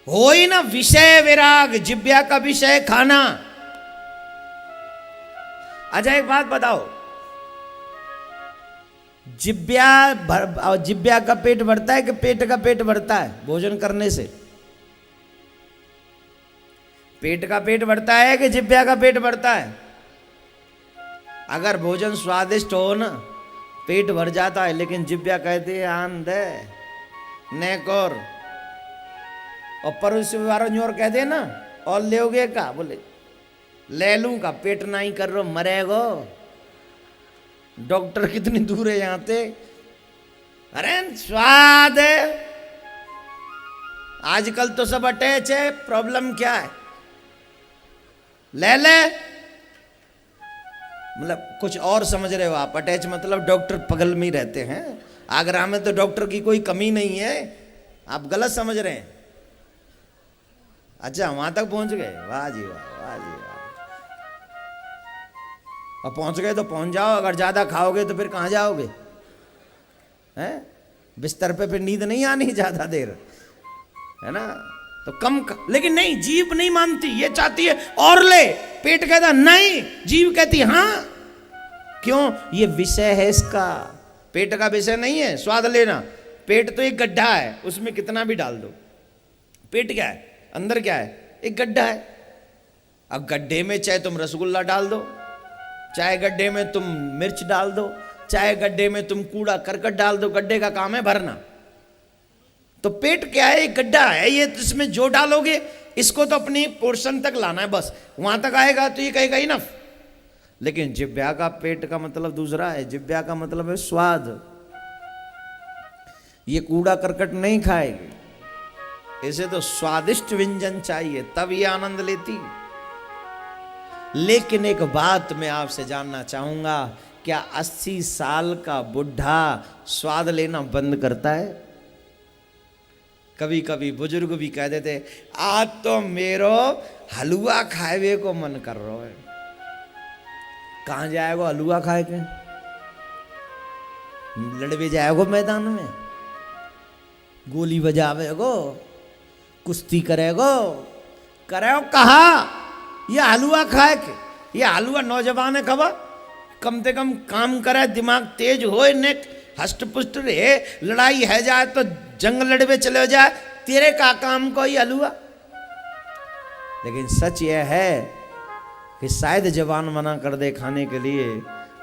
हो ही ना विषय विराग, जिब्या का विषय खाना। अच्छा एक बात बताओ, जिब्या का पेट भरता है कि पेट का पेट भरता है भोजन करने से? पेट का पेट भरता है कि जिब्या का पेट भरता है? अगर भोजन स्वादिष्ट हो ना, पेट भर जाता है, लेकिन जिब्या कहती है आन दे नेकोर, और पड़ोसी वालों और कह दे ना और लेओगे का, बोले ले लूं का, पेट नहीं कर रो मरेगो। डॉक्टर कितनी दूर है यहाँ से? अरे स्वाद है, आजकल तो सब अटैच है, प्रॉब्लम क्या है? ले ले, मतलब कुछ और समझ रहे हो आप? अटैच मतलब डॉक्टर बगल में ही रहते हैं। आगरा में तो डॉक्टर की कोई कमी नहीं है, आप गलत समझ रहे हैं। अच्छा वहां तक पहुंच गए, वाह जी वाह, वाह जी वाह। और पहुंच गए तो पहुंच जाओ, अगर ज्यादा खाओगे तो फिर कहां जाओगे? हैं बिस्तर पे फिर नींद नहीं आनी ज्यादा देर, है ना? तो लेकिन नहीं, जीभ नहीं मानती, ये चाहती है और ले, पेट कहता नहीं, जीभ कहती हाँ। क्यों? ये विषय है इसका, पेट का विषय नहीं है स्वाद लेना। पेट तो एक गड्ढा है, उसमें कितना भी डाल दो। पेट क्या है? अंदर क्या है? एक गड्ढा है। अब गड्ढे में चाहे तुम रसगुल्ला डाल दो, चाहे गड्ढे में तुम मिर्च डाल दो, चाहे गड्ढे में तुम कूड़ा करकट डाल दो, गड्ढे का काम है भरना। तो पेट क्या है? एक गड्ढा है, ये इसमें जो डालोगे इसको तो अपनी पोर्शन तक लाना है, बस वहां तक आएगा तो ये कहेगा इनफ। लेकिन जिब्या का पेट का मतलब दूसरा है, जिब्या का मतलब है स्वाद। ये कूड़ा करकट नहीं खाएगी, इसे तो स्वादिष्ट व्यंजन चाहिए, तब ये आनंद लेती। लेकिन एक बात मैं आपसे जानना चाहूंगा, क्या 80 साल का बुढ़ा स्वाद लेना बंद करता है? कभी कभी बुजुर्ग भी कह देते आज तो मेरो हलवा खाए को मन कर रहा है। कहां जाएगो हलवा खाए के? लड़वे जाएगो मैदान में, गोली बजावेगो, कुश्ती करेगो, करेगो कहा? ये हलवा खाए के? ये हलवा नौजवान है खबा, कम से कम काम करे, दिमाग तेज हो, ने हष्ट पुष्ट रहे, लड़ाई है जाए तो जंग लड़वे चले जाए, तेरे का काम को ये हलवा। लेकिन सच यह है कि शायद जवान मना कर दे खाने के लिए,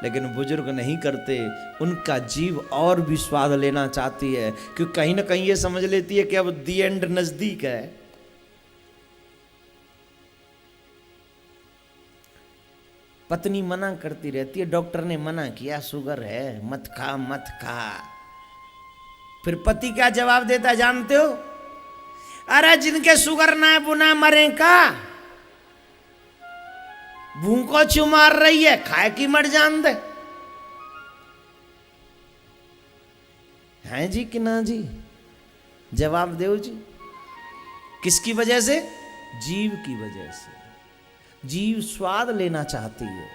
लेकिन बुजुर्ग नहीं करते। उनका जीव और भी स्वाद लेना चाहती है, क्योंकि कहीं ना कहीं ये समझ लेती है कि अब दी एंड नजदीक है। पत्नी मना करती रहती है, डॉक्टर ने मना किया शुगर है, मत खा मत खा। फिर पति क्या जवाब देता जानते हो? अरे जिनके शुगर ना है वो ना मरे का, भूखो क्यों मार रही है, खाए की मर जान दे। हैं जी कि ना जी? जवाब दो जी। किसकी वजह से? जीव की वजह से। जीव स्वाद लेना चाहती है,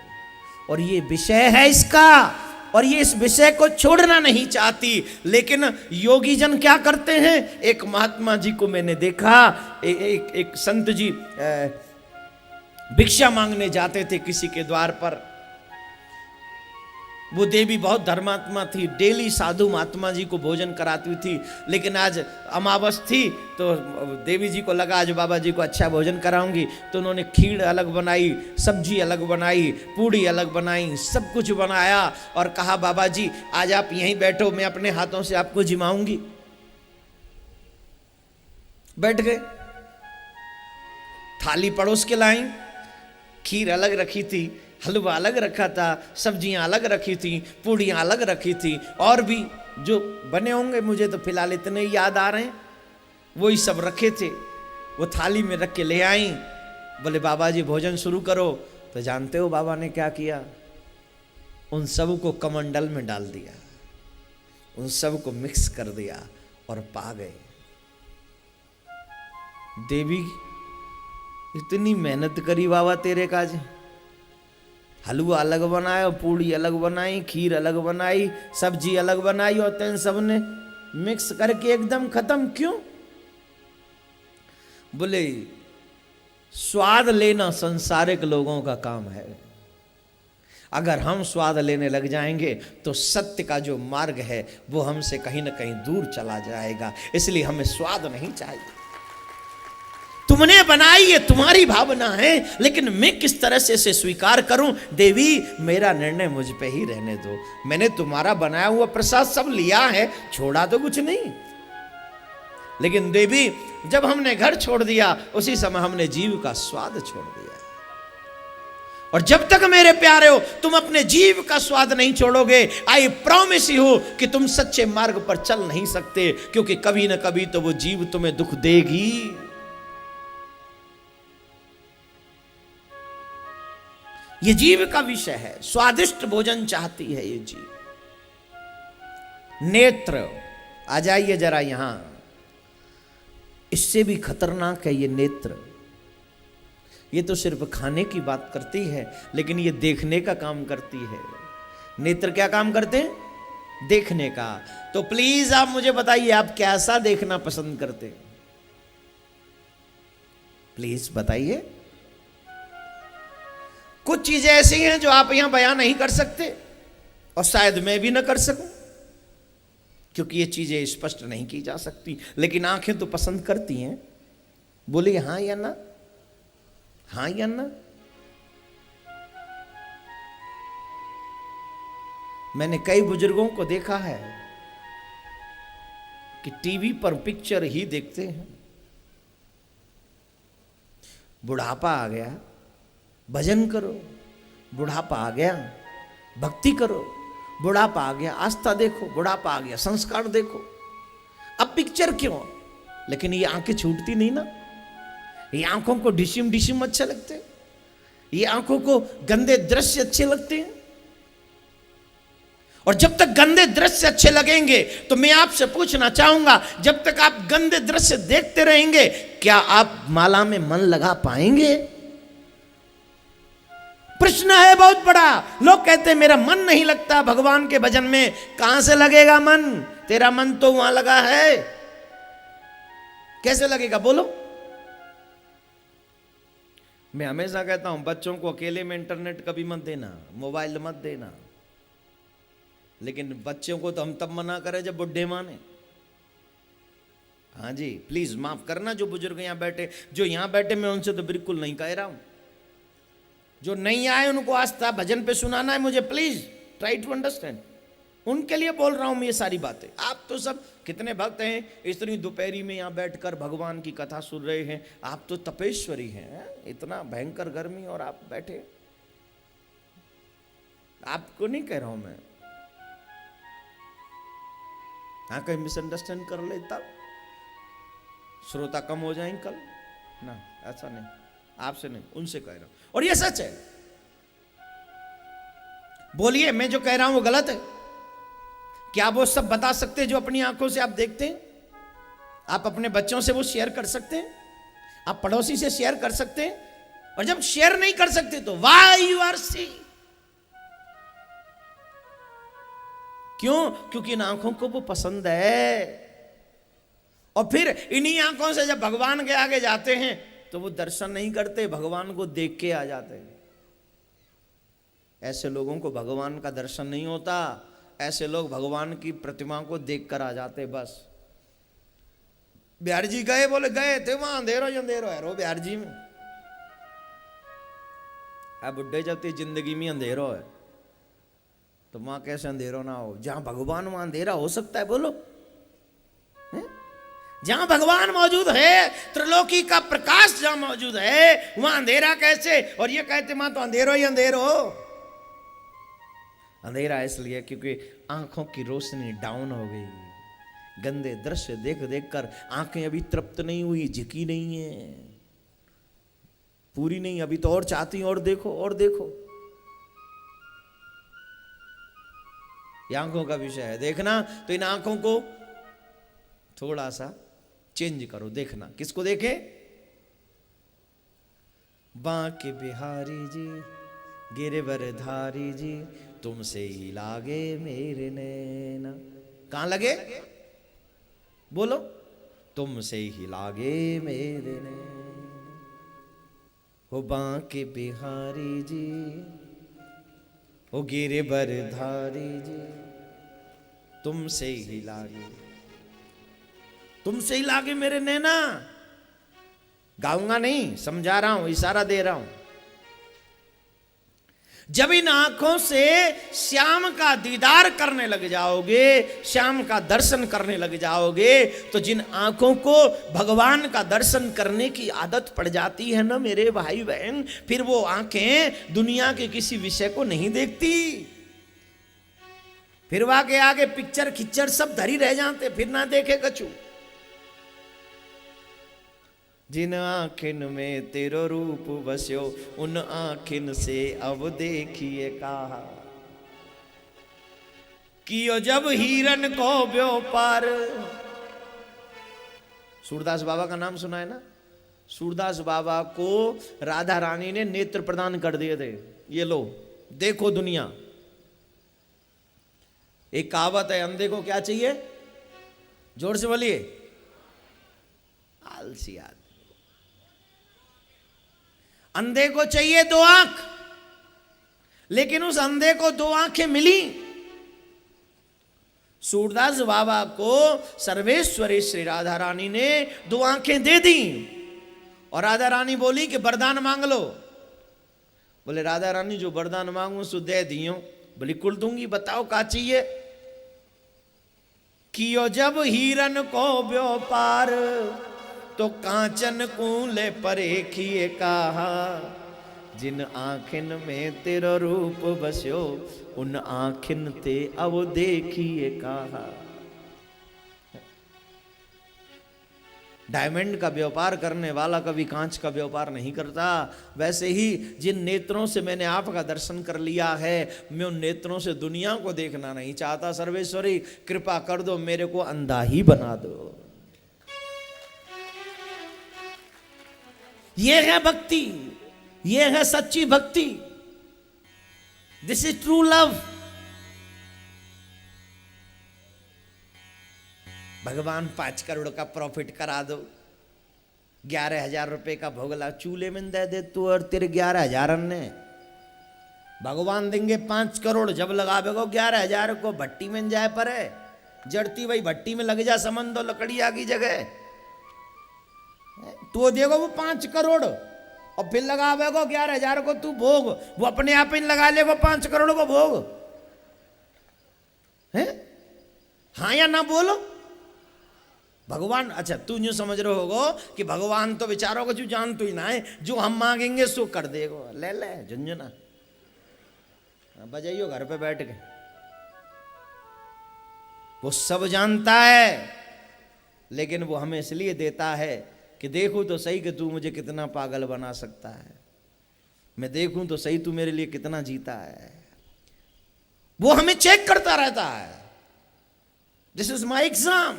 और ये विषय है इसका, और ये इस विषय को छोड़ना नहीं चाहती। लेकिन योगी जन क्या करते हैं? एक महात्मा जी को मैंने देखा, एक संत जी भिक्षा मांगने जाते थे किसी के द्वार पर। वो देवी बहुत धर्मात्मा थी, डेली साधु महात्मा जी को भोजन कराती थी। लेकिन आज अमावस थी तो देवी जी को लगा आज बाबा जी को अच्छा भोजन कराऊंगी, तो उन्होंने खीर अलग बनाई, सब्जी अलग बनाई, पूड़ी अलग बनाई, सब कुछ बनाया और कहा बाबा जी आज आप यहीं बैठो, मैं अपने हाथों से आपको जिमाऊंगी। बैठ गए, थाली पड़ोस के लाई, खीर अलग रखी थी, हलवा अलग रखा था, सब्जियां अलग रखी थी, पूड़ियां अलग रखी थी, और भी जो बने होंगे मुझे तो फिलहाल इतने ही याद आ रहे हैं, वही सब रखे थे। वो थाली में रख के ले आई, बोले बाबा जी भोजन शुरू करो। तो जानते हो बाबा ने क्या किया? उन सब को कमंडल में डाल दिया, उन सब को मिक्स कर दिया और पा गए। देवी इतनी मेहनत करी बाबा तेरे काज, हलवा अलग बनाया, पूड़ी अलग बनाई, खीर अलग बनाई, सब्जी अलग बनाई, और तेन सब ने मिक्स करके एकदम खत्म। क्यों? बोले स्वाद लेना संसारिक लोगों का काम है। अगर हम स्वाद लेने लग जाएंगे तो सत्य का जो मार्ग है वो हमसे कहीं ना कहीं दूर चला जाएगा। इसलिए हमें स्वाद नहीं चाहिए। तुमने बनाई ये तुम्हारी भावना है, लेकिन मैं किस तरह से इसे स्वीकार करूं? देवी मेरा निर्णय मुझ पे ही रहने दो। मैंने तुम्हारा बनाया हुआ प्रसाद सब लिया है, छोड़ा तो कुछ नहीं। लेकिन देवी जब हमने घर छोड़ दिया उसी समय हमने जीव का स्वाद छोड़ दिया। और जब तक मेरे प्यारे हो तुम अपने जीव का स्वाद नहीं छोड़ोगे, आई प्रॉमिस यू कि तुम सच्चे मार्ग पर चल नहीं सकते, क्योंकि कभी ना कभी तो वो जीव तुम्हें दुख देगी। ये जीव का विषय है। स्वादिष्ट भोजन चाहती है ये जीव। नेत्र, आ जाइए जरा यहां। इससे भी खतरनाक है ये नेत्र। ये तो सिर्फ खाने की बात करती है, लेकिन ये देखने का काम करती है। नेत्र क्या काम करते हैं? देखने का। तो प्लीज आप मुझे बताइए, आप कैसा देखना पसंद करते हैं? प्लीज बताइए। कुछ चीजें ऐसी हैं जो आप यहां बयान नहीं कर सकते, और शायद मैं भी ना कर सकूं, क्योंकि ये चीजें स्पष्ट नहीं की जा सकती, लेकिन आंखें तो पसंद करती हैं। बोले हां या ना, हां या ना। मैंने कई बुजुर्गों को देखा है कि टीवी पर पिक्चर ही देखते हैं। बुढ़ापा आ गया, भजन करो। बुढ़ापा आ गया, भक्ति करो। बुढ़ापा आ गया, आस्था देखो। बुढ़ापा आ गया, संस्कार देखो। अब पिक्चर क्यों? लेकिन ये आंखें छूटती नहीं ना। ये आंखों को डिशिम डिशिम अच्छे लगते हैं। ये आंखों को गंदे दृश्य अच्छे लगते हैं। और जब तक गंदे दृश्य अच्छे लगेंगे तो मैं आपसे पूछना चाहूंगा, जब तक आप गंदे दृश्य देखते रहेंगे, क्या आप माला में मन लगा पाएंगे? प्रश्न है बहुत बड़ा। लोग कहते हैं मेरा मन नहीं लगता भगवान के भजन में। कहां से लगेगा मन? तेरा मन तो वहां लगा है, कैसे लगेगा बोलो? मैं हमेशा कहता हूं बच्चों को अकेले में इंटरनेट कभी मत देना, मोबाइल मत देना। लेकिन बच्चों को तो हम तब मना करें जब बुढ़े माने। हाँ जी, प्लीज माफ करना जो बुजुर्ग यहां बैठे। जो यहां बैठे मैं उनसे तो बिल्कुल नहीं कह रहा हूं। जो नहीं आए उनको आस्था भजन पे सुनाना है मुझे, प्लीज ट्राई टू अंडरस्टैंड। उनके लिए बोल रहा हूं मैं ये सारी बातें। आप तो सब कितने भक्त हैं, इतनी दोपहरी में यहां बैठकर भगवान की कथा सुन रहे हैं। आप तो तपेश्वरी हैं। इतना भयंकर गर्मी और आप बैठे। आपको नहीं कह रहा हूं मैं। हाँ, कहीं मिसअंडरस्टैंड कर ले तब श्रोता कम हो जाएंगे कल ना। ऐसा नहीं, आपसे नहीं, उनसे कह रहा हूं। और ये सच है। बोलिए मैं जो कह रहा हूं वो गलत है? क्या वो सब बता सकते हैं जो अपनी आंखों से आप देखते हैं? आप अपने बच्चों से वो शेयर कर सकते हैं? आप पड़ोसी से शेयर कर सकते हैं? और जब शेयर नहीं कर सकते तो व्हाई यू आर सी? क्यों? क्योंकि इन आंखों को वो पसंद है। और फिर इन्हीं आंखों से जब भगवान के आगे जाते हैं तो वो दर्शन नहीं करते, भगवान को देख के आ जाते हैं। ऐसे लोगों को भगवान का दर्शन नहीं होता। ऐसे लोग भगवान की प्रतिमा को देख कर आ जाते बस। बिहार जी गए, बोले गए थे वहां अंधेरो अंधेरो है रो बिहार जी में। अब बुढ़े जब जिंदगी में अंधेरो है तो वहां कैसे अंधेरो ना हो? जहां भगवान वहां अंधेरा हो सकता है बोलो? जहां भगवान मौजूद है, त्रिलोकी का प्रकाश जहां मौजूद है, वहां अंधेरा कैसे? और ये कहते मां तो अंधेरो ही अंधेरो। अंधेरा इसलिए क्योंकि आंखों की रोशनी डाउन हो गई। गंदे दृश्य देख देख कर आंखें अभी तृप्त नहीं हुई, झिकी नहीं है, पूरी नहीं, अभी तो और चाहती और देखो और देखो। ये आंखों का विषय है देखना। तो इन आंखों को थोड़ा सा चेंज करो, देखना। किसको देखे? बांके बिहारी जी, गिरवरधारी जी, तुमसे ही लागे मेरे नैना। कहां लगे बोलो? तुमसे ही लागे मेरे ने, हो बांके बिहारी जी, हो गिरिवर धारी जी, तुमसे ही लागे, तुमसे ही लागे मेरे नैना। गाऊंगा नहीं, समझा रहा हूं, इशारा दे रहा हूं। जब इन आंखों से श्याम का दीदार करने लग जाओगे, श्याम का दर्शन करने लग जाओगे, तो जिन आंखों को भगवान का दर्शन करने की आदत पड़ जाती है ना मेरे भाई बहन, फिर वो आंखें दुनिया के किसी विषय को नहीं देखती। फिर वहां के आगे पिक्चर खिच्चर सब धरी रह जाते, फिर ना देखे कछु। जिन आँखिन में तेरो रूप बस्यो, उन आँखिन से अब देखिए कहा, कियो जब हिरन को व्यापार। सूरदास बाबा का नाम सुना है ना? सूरदास बाबा को राधा रानी ने नेत्र प्रदान कर दिए थे। ये लो देखो दुनिया। एक कहावत है, अंधे को क्या चाहिए? जोर से बोलिए। आलसी आदमी। अंधे को चाहिए दो आंख, लेकिन उस अंधे को दो आंखें मिली। सूरदास बाबा को सर्वेश्वरी श्री राधा रानी ने दो आंखें दे दी, और राधा रानी बोली कि वरदान मांग लो। बोले राधा रानी जो वरदान मांगू सो दे दियो। बिल्कुल दूंगी, बताओ क्या चाहिए? कियो जब हिरन को व्यापार, तो कांचन कूले परेखिए कहा, जिन आँखिन में तेरा रूप बस्यो, उन आँखिन ते अब देखिए कहा। डायमंड का व्यापार करने वाला कभी कांच का व्यापार नहीं करता। वैसे ही जिन नेत्रों से मैंने आपका दर्शन कर लिया है, मैं उन नेत्रों से दुनिया को देखना नहीं चाहता। सर्वेश्वरी कृपा कर दो, मेरे को अंधा ही बना दो। ये है भक्ति, ये है सच्ची भक्ति। This is true love. भगवान 5 करोड़ का प्रॉफिट करा दो, 11,000 रुपए का भोगला चूल्हे में दे दे तू, और तेरे 11,000 ने भगवान देंगे 5 करोड़। जब लगावेगो 11,000 को भट्टी में जाए पर है, जड़ती वही भट्टी में लग जा, समन दो लकड़ी आगी जगह। तू देखो वो 5 करोड़, और फिर लगावेगो 11,000 को तू भोग। वो अपने आप ही लगा लेगो 5 करोड़ को भोग है। हाँ या ना बोलो? भगवान, अच्छा तू यूं समझ रहे होगो कि भगवान तो बेचारों को जो जान तो ही ना है, जो हम मांगेंगे सो कर देगो। ले ले झुंझुना बजाइयो घर पे बैठ के। वो सब जानता है, लेकिन वो हमें इसलिए देता है कि देखूं तो सही कि तू मुझे कितना पागल बना सकता है, मैं देखूं तो सही तू मेरे लिए कितना जीता है। वो हमें चेक करता रहता है। This is my exam.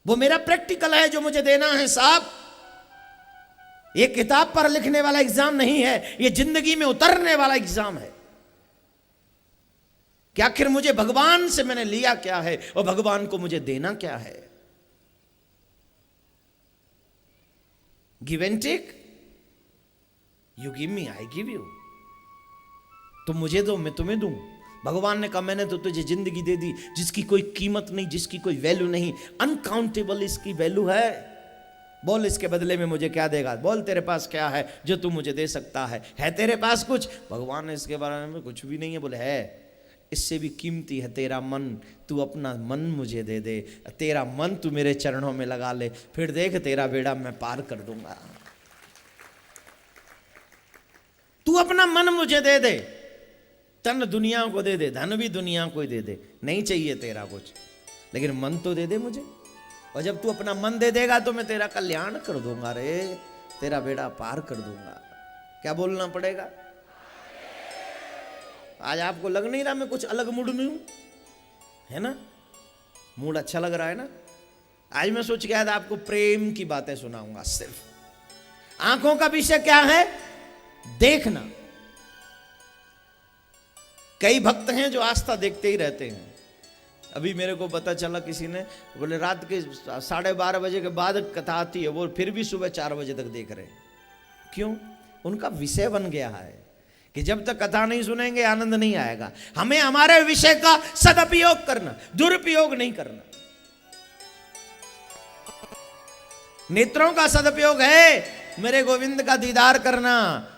वो मेरा प्रैक्टिकल है जो मुझे देना है साहब। ये किताब पर लिखने वाला एग्जाम नहीं है, ये जिंदगी में उतरने वाला एग्जाम है कि आखिर मुझे भगवान से मैंने लिया क्या है और भगवान को मुझे देना क्या है। Give and take. You give me, I give you. तुम मुझे दो, मैं तुम्हें दूं। भगवान ने कहा मैंने तो तुझे जिंदगी दे दी जिसकी कोई कीमत नहीं, जिसकी कोई वैल्यू नहीं, अनकाउंटेबल इसकी वैल्यू है। बोल इसके बदले में मुझे क्या देगा? बोल तेरे पास क्या है जो तू मुझे दे सकता है तेरे पास कुछ? भगवान ने इसके बारे में कुछ भी नहीं है। बोले है, इससे भी कीमती है तेरा मन। तू अपना मन मुझे दे दे, तेरा मन तू मेरे चरणों में लगा ले, फिर देख तेरा बेड़ा मैं पार कर दूंगा। तू अपना मन मुझे दे दे, तन दुनिया को दे दे, धन भी दुनिया को ही दे दे, नहीं चाहिए तेरा कुछ, लेकिन मन तो दे दे मुझे। और जब तू अपना मन दे देगा तो मैं तेरा कल्याण कर दूंगा रे, तेरा बेड़ा पार कर दूंगा। क्या बोलना पड़ेगा? आज आपको लग नहीं रहा मैं कुछ अलग मूड में हूं, है ना? मूड अच्छा लग रहा है ना? आज मैं सोच के आया था आपको प्रेम की बातें सुनाऊंगा सिर्फ। आंखों का विषय क्या है? देखना। कई भक्त हैं जो आस्था देखते ही रहते हैं, अभी मेरे को पता चला, किसी ने बोले रात के 12:30 बजे के बाद कथा आती है, वो फिर भी सुबह 4 बजे तक देख रहे। क्यों? उनका विषय बन गया है कि जब तक कथा नहीं सुनेंगे आनंद नहीं आएगा। हमें हमारे विषय का सदुपयोग करना, दुरुपयोग नहीं करना। नेत्रों का सदुपयोग है मेरे गोविंद का दीदार करना,